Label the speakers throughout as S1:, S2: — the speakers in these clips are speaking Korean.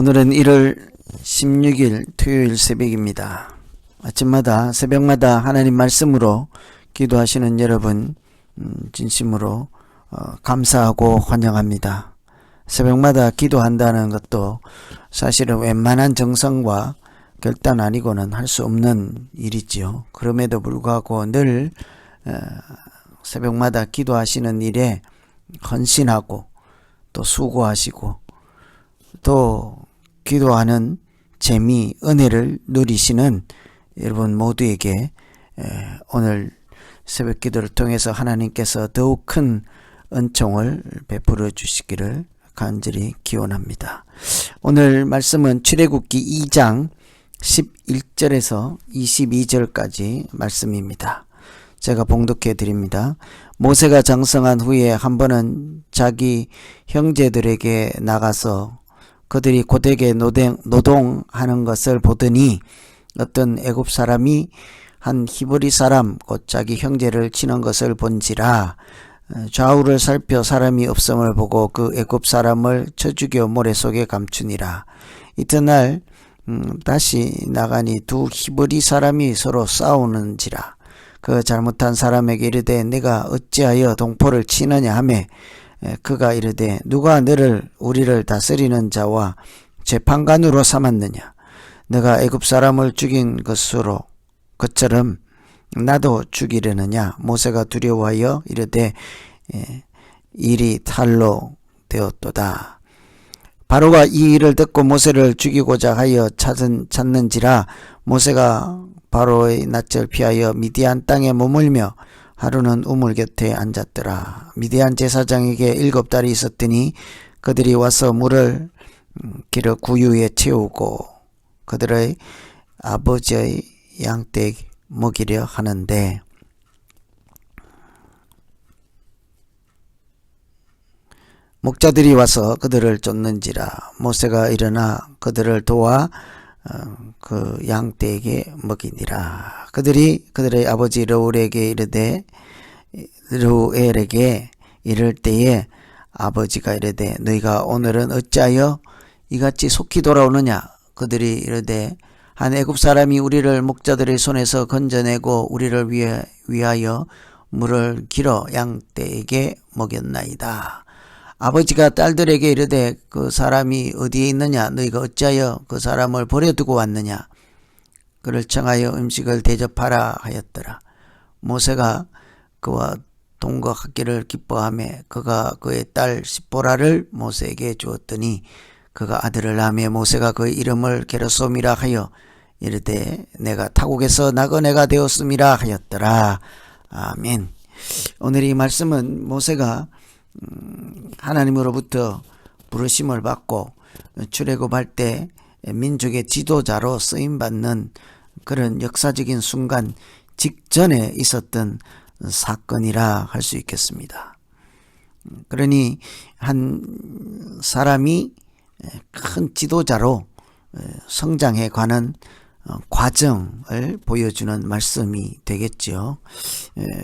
S1: 오늘은 1월 16일 토요일 새벽입니다. 아침마다 새벽마다 하나님 말씀으로 기도하시는 여러분 진심으로 감사하고 환영합니다. 새벽마다 기도한다는 것도 사실은 웬만한 정성과 결단 아니고는 할 수 없는 일이지요. 그럼에도 불구하고 늘 새벽마다 기도하시는 일에 헌신하고 또 수고하시고 또 기도하는 재미, 은혜를 누리시는 여러분 모두에게 오늘 새벽 기도를 통해서 하나님께서 더욱 큰 은총을 베풀어 주시기를 간절히 기원합니다. 오늘 말씀은 출애굽기 2장 11절에서 22절까지 말씀입니다. 제가 봉독해 드립니다. 모세가 장성한 후에 한 번은 자기 형제들에게 나가서 그들이 고되게 노동하는 것을 보더니 어떤 애굽 사람이 한 히브리 사람 곧 자기 형제를 치는 것을 본지라 좌우를 살펴 사람이 없음을 보고 그 애굽 사람을 쳐 죽여 모래 속에 감추니라. 이튿날 다시 나가니 두 히브리 사람이 서로 싸우는지라. 그 잘못한 사람에게 이르되 내가 어찌하여 동포를 치느냐 하매 그가 이르되 누가 우리를 다스리는 자와 재판관으로 삼았느냐. 내가 애굽 사람을 죽인 것처럼 나도 죽이려느냐. 모세가 두려워하여 이르되 일이 탈로 되었도다. 바로가 이 일을 듣고 모세를 죽이고자 하여 찾는지라. 모세가 바로의 낯을 피하여 미디안 땅에 머물며 하루는 우물 곁에 앉았더라. 미디안 제사장에게 7달이 있었더니 그들이 와서 물을 길어 구유에 채우고 그들의 아버지의 양떼 먹이려 하는데 목자들이 와서 그들을 쫓는지라. 모세가 일어나 그들을 도와 그 양떼에게 먹이니라. 그들이 그들의 아버지 르우엘에게 이를 때에 아버지가 이르되 너희가 오늘은 어찌하여 이같이 속히 돌아오느냐. 그들이 이르되 한 애굽 사람이 우리를 목자들의 손에서 건져내고 우리를 위하여 물을 길어 양떼에게 먹였나이다. 아버지가 딸들에게 이르되 그 사람이 어디에 있느냐. 너희가 어찌하여 그 사람을 버려두고 왔느냐. 그를 청하여 음식을 대접하라 하였더라. 모세가 그와 동거하기를 기뻐하며 그가 그의 딸 시보라를 모세에게 주었더니 그가 아들을 낳으며 모세가 그의 이름을 게르솜이라 하여 이르되 내가 타국에서 나그네가 되었음이라 하였더라. 아멘. 오늘 이 말씀은 모세가 하나님으로부터 부르심을 받고 출애굽할 때 민족의 지도자로 쓰임받는 그런 역사적인 순간 직전에 있었던 사건이라 할 수 있겠습니다. 그러니 한 사람이 큰 지도자로 성장해 가는 과정을 보여주는 말씀이 되겠죠.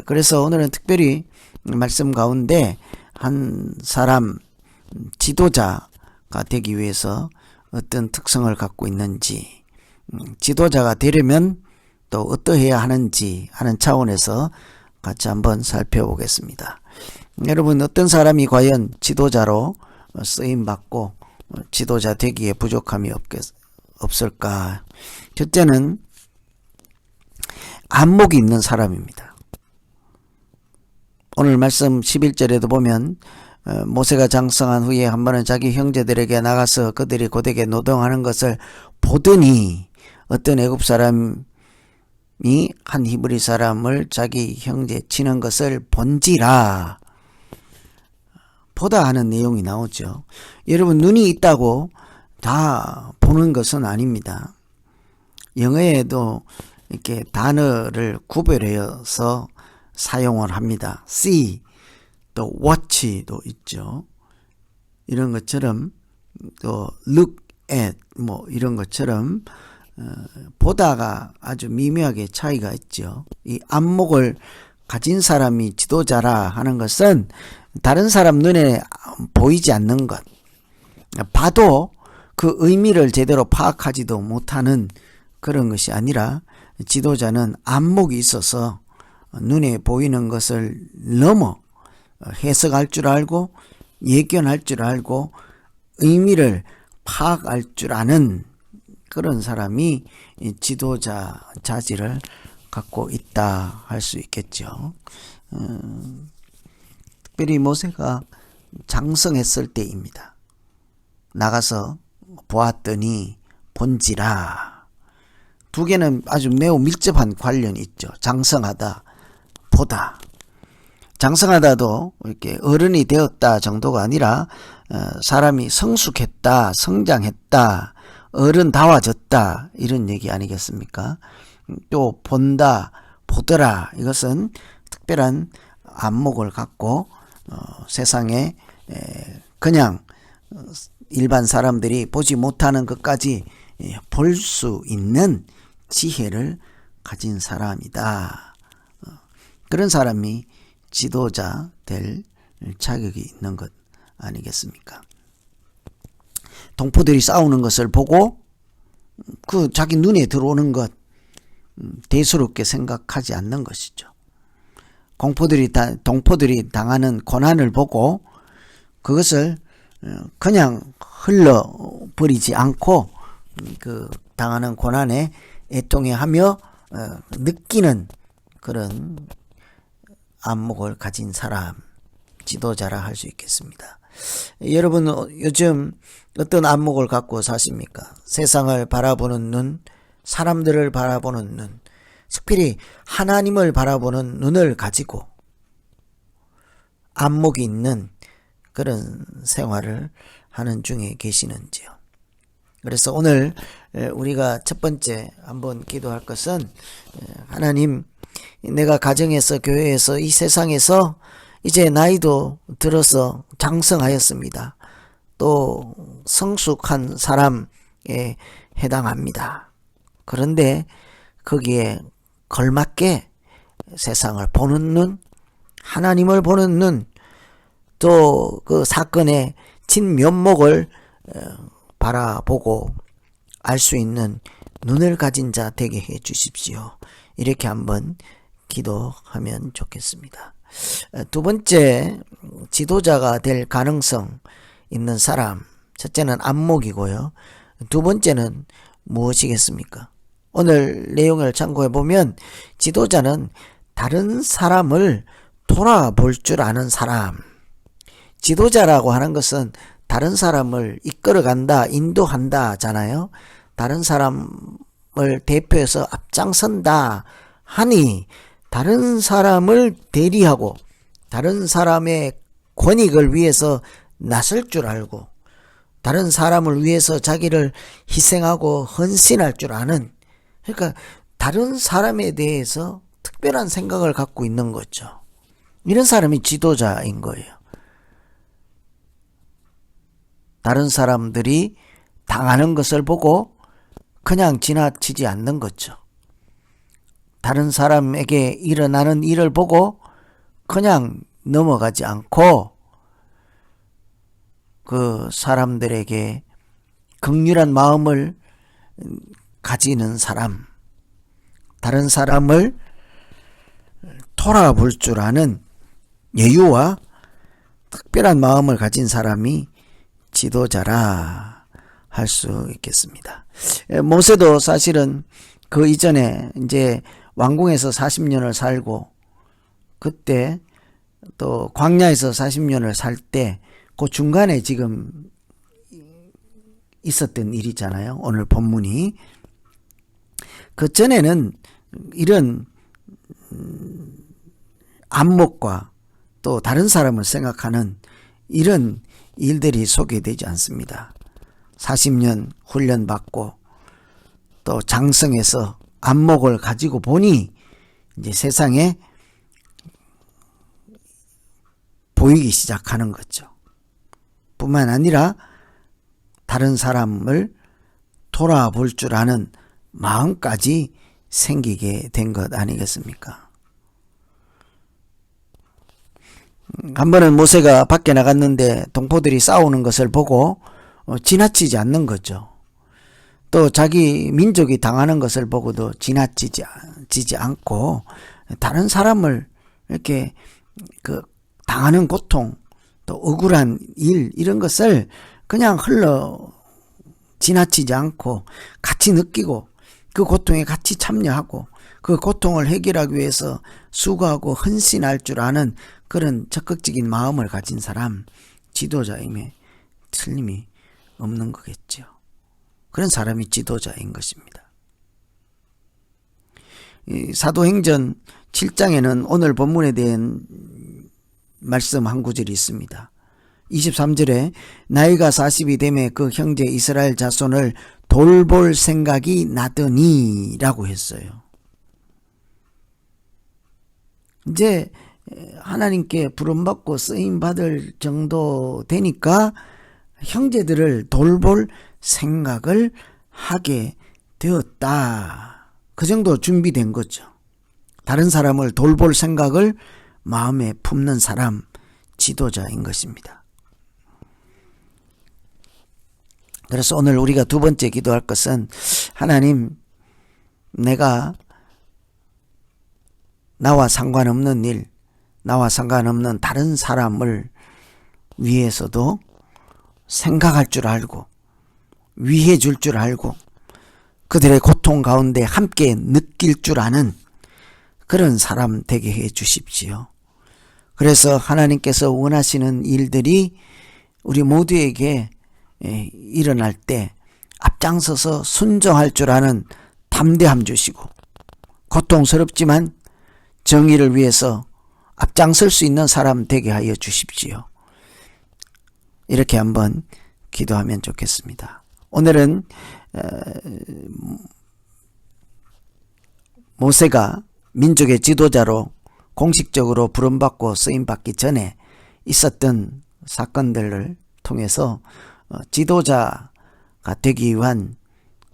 S1: 그래서 오늘은 특별히 말씀 가운데 한 사람 지도자가 되기 위해서 어떤 특성을 갖고 있는지, 지도자가 되려면 또 어떠해야 하는지 하는 차원에서 같이 한번 살펴보겠습니다. 여러분, 어떤 사람이 과연 지도자로 쓰임받고 지도자 되기에 부족함이 없을까? 첫째는 안목이 있는 사람입니다. 오늘 말씀 11절에도 보면 모세가 장성한 후에 한 번은 자기 형제들에게 나가서 그들이 고되게 노동하는 것을 보더니 어떤 애굽 사람이 한 히브리 사람을 자기 형제 치는 것을 본지라. 보다 하는 내용이 나오죠. 여러분, 눈이 있다고 다 보는 것은 아닙니다. 영어에도 이렇게 단어를 구별해서 사용을 합니다. see, 또 watch도 있죠. 이런 것처럼 또 look at 이런 것처럼 보다가 아주 미묘하게 차이가 있죠. 이 안목을 가진 사람이 지도자라 하는 것은 다른 사람 눈에 보이지 않는 것, 봐도 그 의미를 제대로 파악하지도 못하는 그런 것이 아니라 지도자는 안목이 있어서 눈에 보이는 것을 넘어 해석할 줄 알고 예견할 줄 알고 의미를 파악할 줄 아는 그런 사람이 지도자 자질을 갖고 있다 할 수 있겠죠. 특별히 모세가 장성했을 때입니다. 나가서 보았더니 본지라. 두 개는 아주 매우 밀접한 관련이 있죠. 장성하다, 보다. 장성하다도 이렇게 어른이 되었다 정도가 아니라 사람이 성숙했다, 성장했다, 어른다워졌다 이런 얘기 아니겠습니까? 또 본다, 보더라 이것은 특별한 안목을 갖고 세상에 그냥 일반 사람들이 보지 못하는 것까지 볼 수 있는 지혜를 가진 사람이다. 그런 사람이 지도자 될 자격이 있는 것 아니겠습니까? 동포들이 싸우는 것을 보고 그 자기 눈에 들어오는 것 대수롭게 생각하지 않는 것이죠. 동포들이 당하는 고난을 보고 그것을 그냥 흘러버리지 않고 그 당하는 고난에 애통해하며 느끼는 그런 안목을 가진 사람, 지도자라 할 수 있겠습니다. 여러분 요즘 어떤 안목을 갖고 사십니까? 세상을 바라보는 눈, 사람들을 바라보는 눈, 특별히 하나님을 바라보는 눈을 가지고 안목이 있는 그런 생활을 하는 중에 계시는지요. 그래서 오늘 우리가 첫 번째 한번 기도할 것은 하나님, 내가 가정에서 교회에서 이 세상에서 이제 나이도 들어서 장성하였습니다. 또 성숙한 사람에 해당합니다. 그런데 거기에 걸맞게 세상을 보는 눈, 하나님을 보는 눈, 또 그 사건의 진면목을 바라보고 알 수 있는 눈을 가진 자 되게 해 주십시오. 이렇게 한번 기도하면 좋겠습니다. 두 번째, 지도자가 될 가능성 있는 사람, 첫째는 안목이고요. 두 번째는 무엇이겠습니까? 오늘 내용을 참고해 보면 지도자는 다른 사람을 돌아볼 줄 아는 사람. 지도자라고 하는 것은 다른 사람을 이끌어간다, 인도한다잖아요. 다른 사람을 대표해서 앞장선다 하니 다른 사람을 대리하고 다른 사람의 권익을 위해서 나설 줄 알고 다른 사람을 위해서 자기를 희생하고 헌신할 줄 아는, 그러니까 다른 사람에 대해서 특별한 생각을 갖고 있는 거죠. 이런 사람이 지도자인 거예요. 다른 사람들이 당하는 것을 보고 그냥 지나치지 않는 거죠. 다른 사람에게 일어나는 일을 보고 그냥 넘어가지 않고 그 사람들에게 긍휼한 마음을 가지는 사람, 다른 사람을 돌아볼 줄 아는 여유와 특별한 마음을 가진 사람이 지도자라 할 수 있겠습니다. 모세도 사실은 그 이전에 이제 왕궁에서 40년을 살고 그때 또 광야에서 40년을 살 때 그 중간에 지금 있었던 일이잖아요. 오늘 본문이. 그 전에는 이런 안목과 또 다른 사람을 생각하는 이런 일들이 소개되지 않습니다. 40년 훈련받고 또 장성해서 안목을 가지고 보니 이제 세상에 보이기 시작하는 거죠. 뿐만 아니라 다른 사람을 돌아볼 줄 아는 마음까지 생기게 된 것 아니겠습니까? 한 번은 모세가 밖에 나갔는데 동포들이 싸우는 것을 보고 지나치지 않는 거죠. 또 자기 민족이 당하는 것을 보고도 지나치지 않고 다른 사람을 이렇게 그 당하는 고통, 또 억울한 일, 이런 것을 그냥 지나치지 않고 같이 느끼고 그 고통에 같이 참여하고 그 고통을 해결하기 위해서 수고하고 헌신할 줄 아는 그런 적극적인 마음을 가진 사람, 지도자임에 틀림이 없는 거겠죠. 그런 사람이 지도자인 것입니다. 사도행전 7장에는 오늘 본문에 대한 말씀 한 구절이 있습니다. 23절에 나이가 40이 되매 그 형제 이스라엘 자손을 돌볼 생각이 나더니 라고 했어요. 이제 하나님께 부름받고 쓰임받을 정도 되니까 형제들을 돌볼 생각을 하게 되었다. 그 정도 준비된 거죠. 다른 사람을 돌볼 생각을 마음에 품는 사람, 지도자인 것입니다. 그래서 오늘 우리가 두 번째 기도할 것은, 하나님, 내가 나와 상관없는 일, 나와 상관없는 다른 사람을 위해서도 생각할 줄 알고 위해 줄 줄 알고 그들의 고통 가운데 함께 느낄 줄 아는 그런 사람 되게 해 주십시오. 그래서 하나님께서 원하시는 일들이 우리 모두에게 일어날 때 앞장서서 순종할 줄 아는 담대함 주시고, 고통스럽지만 정의를 위해서 앞장설 수 있는 사람 되게 하여 주십시오. 이렇게 한번 기도하면 좋겠습니다. 오늘은 모세가 민족의 지도자로 공식적으로 부름받고 쓰임받기 전에 있었던 사건들을 통해서 지도자가 되기 위한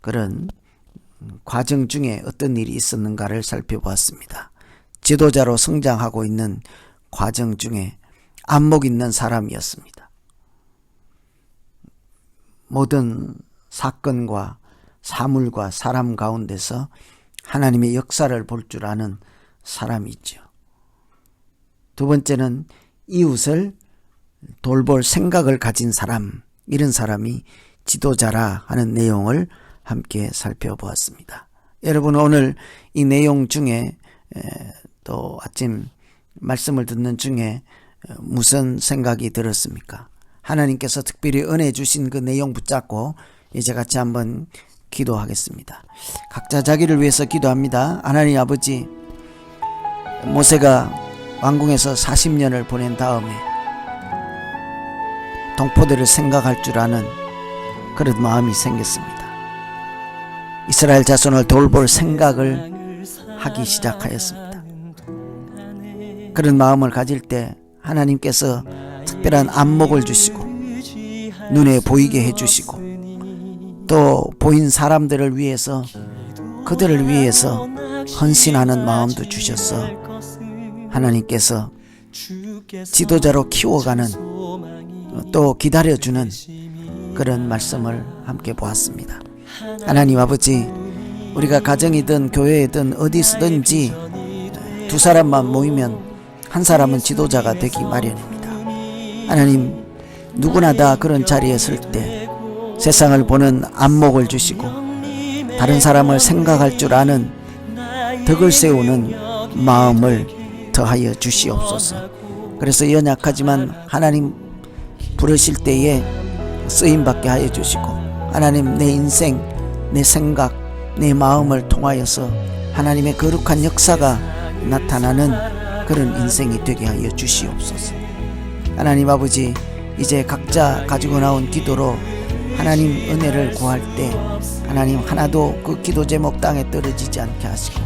S1: 그런 과정 중에 어떤 일이 있었는가를 살펴보았습니다. 지도자로 성장하고 있는 과정 중에 안목 있는 사람이었습니다. 모든 사건과 사물과 사람 가운데서 하나님의 역사를 볼 줄 아는 사람이죠. 두 번째는 이웃을 돌볼 생각을 가진 사람, 이런 사람이 지도자라 하는 내용을 함께 살펴보았습니다. 여러분, 오늘 이 내용 중에 또 아침 말씀을 듣는 중에 무슨 생각이 들었습니까? 하나님께서 특별히 은혜 주신 그 내용 붙잡고 이제 같이 한번 기도하겠습니다. 각자 자기를 위해서 기도합니다. 하나님 아버지, 모세가 왕궁에서 40년을 보낸 다음에 동포들을 생각할 줄 아는 그런 마음이 생겼습니다. 이스라엘 자손을 돌볼 생각을 하기 시작하였습니다. 그런 마음을 가질 때 하나님께서 특별한 안목을 주시고 눈에 보이게 해주시고 또 보인 사람들을 위해서, 그들을 위해서 헌신하는 마음도 주셔서 하나님께서 지도자로 키워가는, 또 기다려주는 그런 말씀을 함께 보았습니다. 하나님 아버지, 우리가 가정이든 교회이든 어디서든지 두 사람만 모이면 한 사람은 지도자가 되기 마련입니다. 하나님, 누구나 다 그런 자리에 설 때 세상을 보는 안목을 주시고 다른 사람을 생각할 줄 아는 덕을 세우는 마음을 더하여 주시옵소서. 그래서 연약하지만 하나님 부르실 때에 쓰임받게 하여 주시고, 하나님 내 인생, 내 생각, 내 마음을 통하여서 하나님의 거룩한 역사가 나타나는 그런 인생이 되게 하여 주시옵소서. 하나님 아버지, 이제 각자 가지고 나온 기도로 하나님 은혜를 구할 때 하나님 하나도 그 기도 제목 땅에 떨어지지 않게 하시고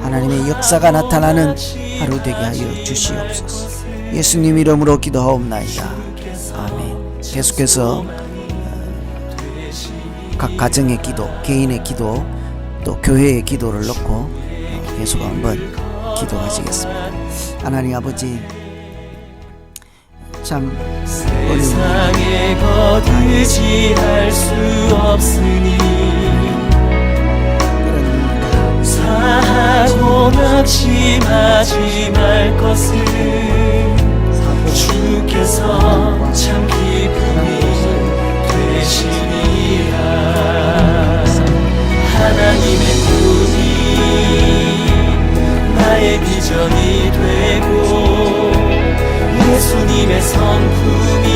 S1: 하나님의 역사가 나타나는 하루 되게 하여 주시옵소서. 예수님 이름으로 기도하옵나이다. 아멘. 계속해서 각 가정의 기도, 개인의 기도, 또 교회의 기도를 넣고 계속 한번 기도하시겠습니다. 하나님 아버지, 참
S2: 세상에 거두지할 수 없으니 사하고 낙심하지 말 것을 주께서 참 기쁨이 되시니라. 하나님의 꿈이 나의 비전이 되고 예수님의 성품이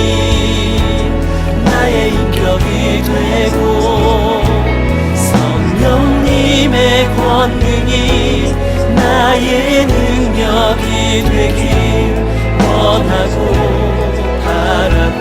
S2: 나의 인격이 되고 성령님의 권능이 나의 능력이 되길 원하고 바라고